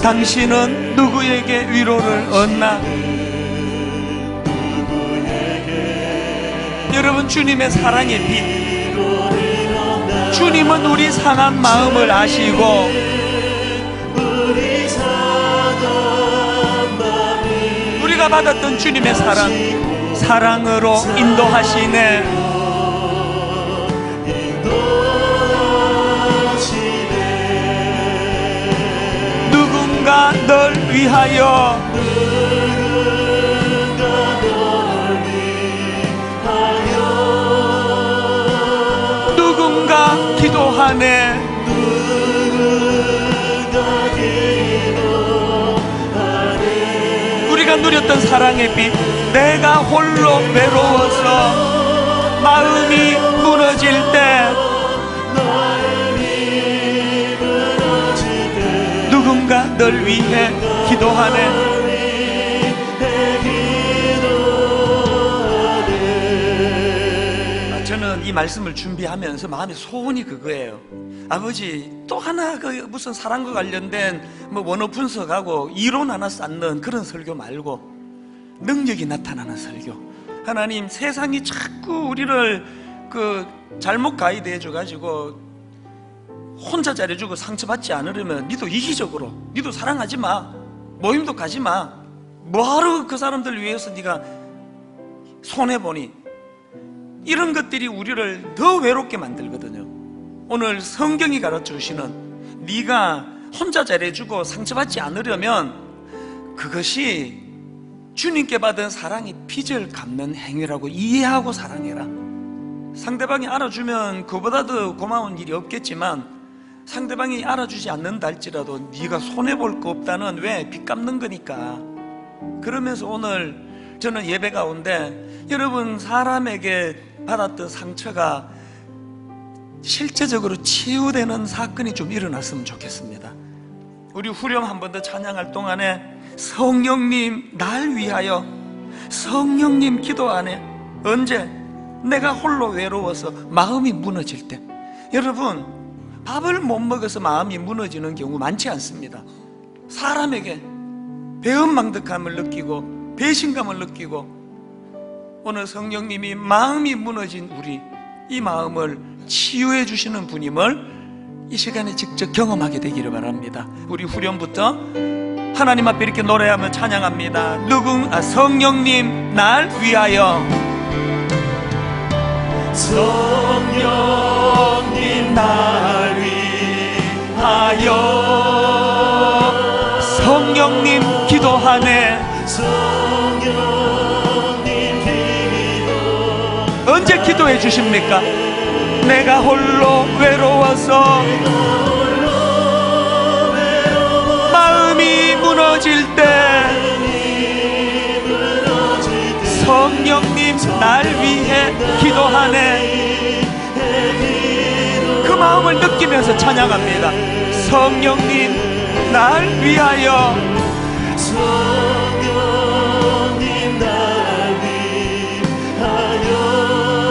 당신은 누구에게 위로를 얻나? 여러분, 주님의 사랑의 빛, 주님은 우리 상한 마음을 아시고 우리가 받았던 주님의 사랑으로 인도하시네. 누군가 널 위하여, 누군가 기도하네. 우리가 누렸던 사랑의 빛, 내가 홀로 외로워서 마음이 무너질 때, 늘 위해 기도하네. 저는 이 말씀을 준비하면서 마음의 소원이 그거예요. 아버지, 또 하나 그 무슨 사랑과 관련된 뭐 원어 분석하고 이론 하나 쌓는 그런 설교 말고 능력이 나타나는 설교. 하나님, 세상이 자꾸 우리를 그 잘못 가이드해 줘가지고 혼자 잘해주고 상처받지 않으려면 니도 이기적으로, 니도 사랑하지 마, 모임도 가지 마, 뭐하러 그 사람들 위해서 네가 손해보니, 이런 것들이 우리를 더 외롭게 만들거든요. 오늘 성경이 가르쳐주시는 네가 혼자 잘해주고 상처받지 않으려면 그것이 주님께 받은 사랑이 빚을 갚는 행위라고 이해하고 사랑해라. 상대방이 알아주면 그보다 더 고마운 일이 없겠지만 상대방이 알아주지 않는다 할지라도 네가 손해볼 거 없다는, 왜? 빚 갚는 거니까. 그러면서 오늘 저는 예배 가운데 여러분 사람에게 받았던 상처가 실제적으로 치유되는 사건이 좀 일어났으면 좋겠습니다. 우리 후렴 한 번 더 찬양할 동안에 성령님 날 위하여, 성령님 기도하네. 언제? 내가 홀로 외로워서 마음이 무너질 때. 여러분, 밥을 못 먹어서 마음이 무너지는 경우 많지 않습니다. 사람에게 배은망덕함을 느끼고 배신감을 느끼고, 오늘 성령님이 마음이 무너진 우리, 이 마음을 치유해 주시는 분임을 이 시간에 직접 경험하게 되기를 바랍니다. 우리 후렴부터 하나님 앞에 이렇게 노래하며 찬양합니다. 성령님 날 위하여, 성령님 날 위하여, 성령님 기도하네. 언제 기도해 주십니까? 내가 홀로 외로워서 마음이 무너질 때 성령님 날 위해 기도하네. 그 마음을 느끼면서 찬양합니다. 성령님 날 위하여,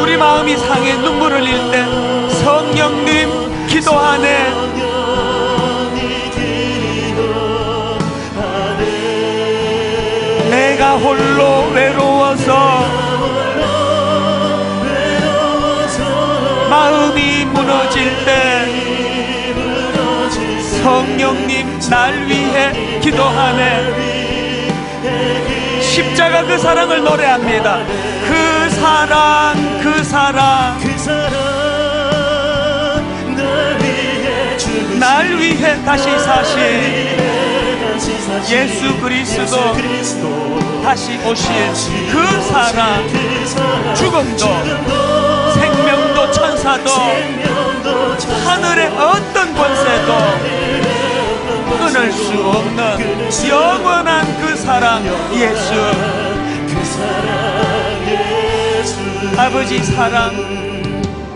우리 마음이 상해 눈물을 흘릴 때 성령님 기도하네. 내가 홀로 외로워서 마음이 무너질 때 성령님 날 위해 기도하네. 십자가 그 사랑을 노래합니다. 그 사랑, 그 사랑, 그 사랑 날 위해 다시 사신 예수 그리스도 다시 오실 그 사랑, 죽음도 생명도 천사도 하늘의 어떤 권세도 끊을 수 없는 영원한 그 사랑, 예수. 아버지 사랑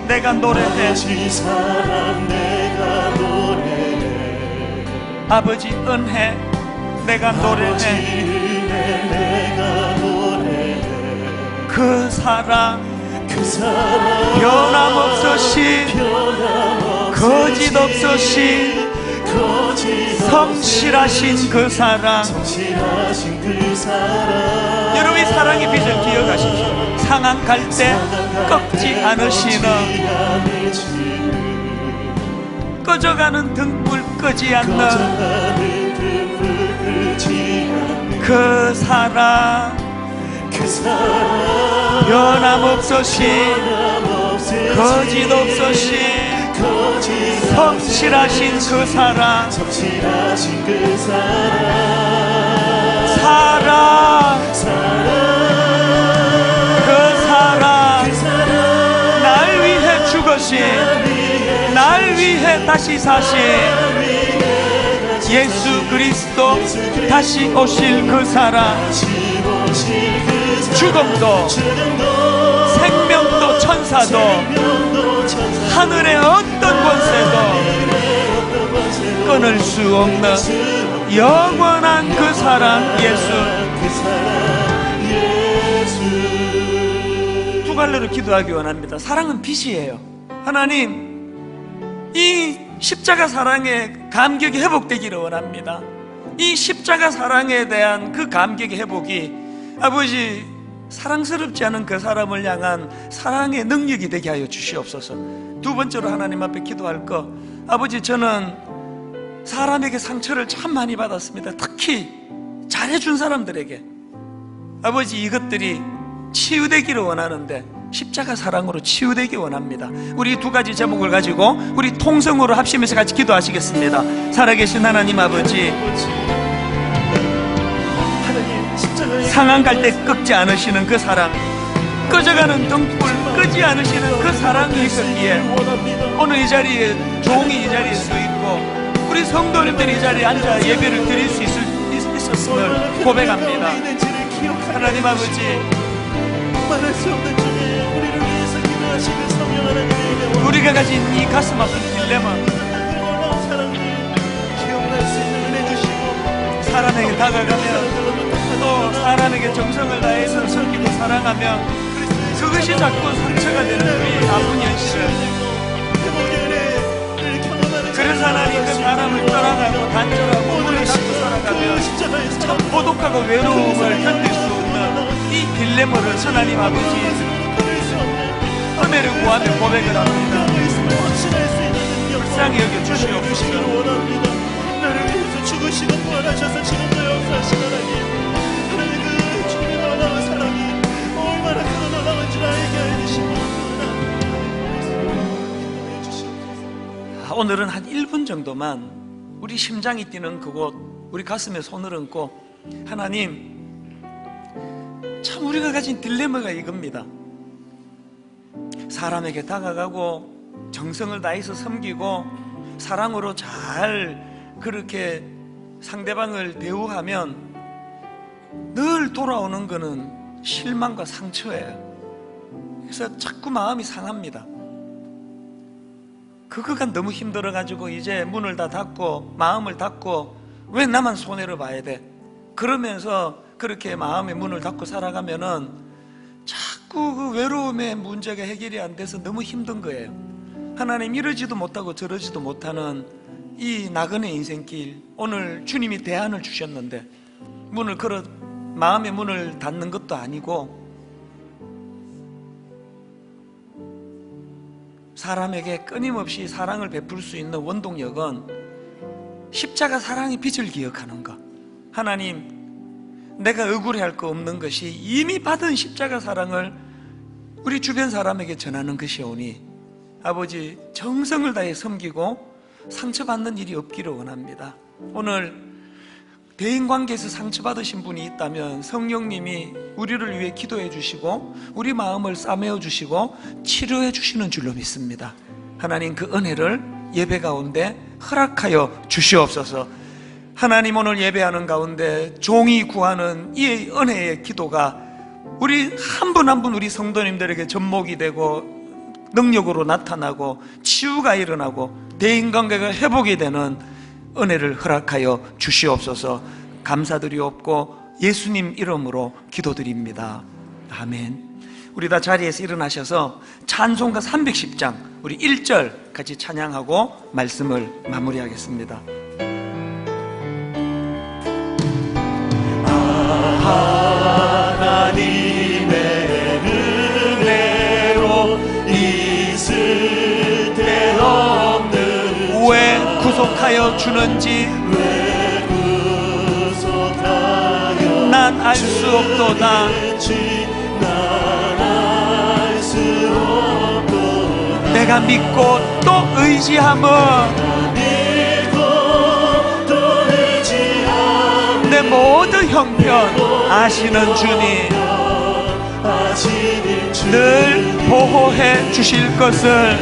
내가 노래해. 아버지 은혜 내가 노래해. 그 사랑 변함없으신, 거짓 없으신, 성실하신 그 사랑. 여러분이 사랑의 빛을 기억하십시오. 상한 갈 때 꺾지 않으시는, 꺼져가는 등불 끄지 않는 그 사랑, 변함없으신, 거짓 없으신, 성실하신 그 사랑. 사랑, 그 사랑, 날 위해 죽으신, 날 위해 다시 사신 예수 그리스도 다시 오실 그 사랑. 죽음도 생명도 천사도 하늘의 어떤 권세도 끊을 수 없는 영원한 그 사랑 예수. 두 갈래로 기도하기 원합니다. 사랑은 빛이에요. 하나님, 이 십자가 사랑의 감격이 회복되기를 원합니다. 이 십자가 사랑에 대한 그 감격의 회복이 아버지 사랑스럽지 않은 그 사람을 향한 사랑의 능력이 되게 하여 주시옵소서. 두 번째로 하나님 앞에 기도할 거, 아버지 저는 사람에게 상처를 참 많이 받았습니다. 특히 잘해준 사람들에게. 아버지 이것들이 치유되기를 원하는데 십자가 사랑으로 치유되기 원합니다. 우리 두 가지 제목을 가지고 우리 통성으로 합심해서 같이 기도하시겠습니다. 살아계신 하나님 아버지, 상한 갈 때 끄지 않으시는 그 사랑, 꺼져가는 등불 끄지 않으시는 그 사랑이 있었기에 오늘 이 자리에 종이 이 자리에 서 있고 우리 성도님들이 이 자리에 앉아 예배를 드릴 수 있었음을 고백합니다. 하나님 아버지, 말할 수 없는 중에 우리를 위해서 기도하시는 성령 하나님의 우리가 가진 이 가슴 아픈 딜레마, 사랑을 기억날 수 있는 은혜 주시고 사람에게 다가가면 또 사람에게 정성을 다해서 섬기고 사랑하면 그것이 자꾸 상처가 되는 우리 아픈 현실을, 그래서 하나님 그 사람을 떠나가고 단절하고 문을 닫고 살아가면 참 고독하고 외로움을 견딜 수 없는 이 딜레마를 하나님 아버지 은혜를 구하며 고백을 합니다. 불쌍히 여겨 주시옵소서. 나를 위해서 죽으시고 부활하셔서 지금도 역사하신 하나님, 하나님 그 주님의 놀라운 사랑이 얼마나 큰 놀라운 줄 알게 해주시고 오늘은 한 1분 정도만 우리 심장이 뛰는 그곳, 우리 가슴에 손을 얹고, 하나님 참 우리가 가진 딜레마가 이겁니다. 사람에게 다가가고 정성을 다해서 섬기고 사랑으로 잘 그렇게 상대방을 대우하면 늘 돌아오는 거는 실망과 상처예요. 그래서 자꾸 마음이 상합니다. 그거가 너무 힘들어가지고 이제 문을 다 닫고 마음을 닫고 왜 나만 손해를 봐야 돼? 그러면서 그렇게 마음의 문을 닫고 살아가면은 자꾸 그 외로움의 문제가 해결이 안 돼서 너무 힘든 거예요. 하나님, 이러지도 못하고 저러지도 못하는 이 나그네 인생길, 오늘 주님이 대안을 주셨는데 문을 걸어 마음의 문을 닫는 것도 아니고 사람에게 끊임없이 사랑을 베풀 수 있는 원동력은 십자가 사랑의 빛을 기억하는 것. 하나님, 내가 억울해할 거 없는 것이 이미 받은 십자가 사랑을 우리 주변 사람에게 전하는 것이오니 아버지 정성을 다해 섬기고 상처받는 일이 없기를 원합니다. 오늘 대인관계에서 상처받으신 분이 있다면 성령님이 우리를 위해 기도해 주시고 우리 마음을 싸매어 주시고 치료해 주시는 줄로 믿습니다. 하나님, 그 은혜를 예배 가운데 허락하여 주시옵소서. 하나님, 오늘 예배하는 가운데 종이 구하는 이 은혜의 기도가 우리 한 분 한 분 우리 성도님들에게 접목이 되고 능력으로 나타나고 치유가 일어나고 대인관계가 회복이 되는 은혜를 허락하여 주시옵소서. 감사드리옵고 예수님 이름으로 기도드립니다. 아멘. 우리 다 자리에서 일어나셔서 찬송가 310장 우리 1절 같이 찬양하고 말씀을 마무리하겠습니다. 하나님의 은혜로 있을 때 없는 왜 구속하여 주는지 난 알 수 없도다. 내가 믿고 또 의지함은 내 모든 형편 아시는 주님 늘 보호해 주실 것을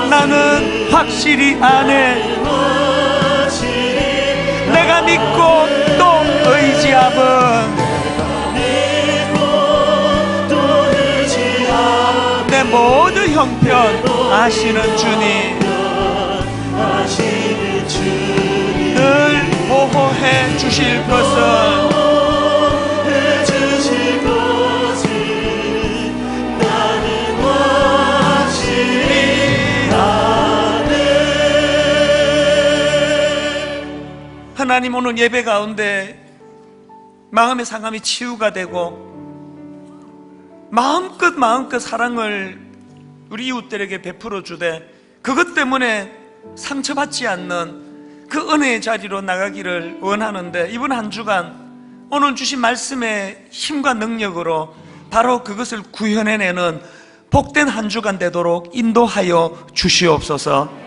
나는 확실히 아네. 내가 믿고 또 의지함은 내 모든 형편 아시는 주님 하시는 주님 늘 보호해 주실 것은 해주실 것을 나는 확실히 아네. 하나님, 오늘 예배 가운데 마음의 상함이 치유가 되고 마음껏 사랑을 우리 이웃들에게 베풀어 주되 그것 때문에 상처받지 않는 그 은혜의 자리로 나가기를 원하는데, 이번 한 주간 오늘 주신 말씀의 힘과 능력으로 바로 그것을 구현해내는 복된 한 주간 되도록 인도하여 주시옵소서.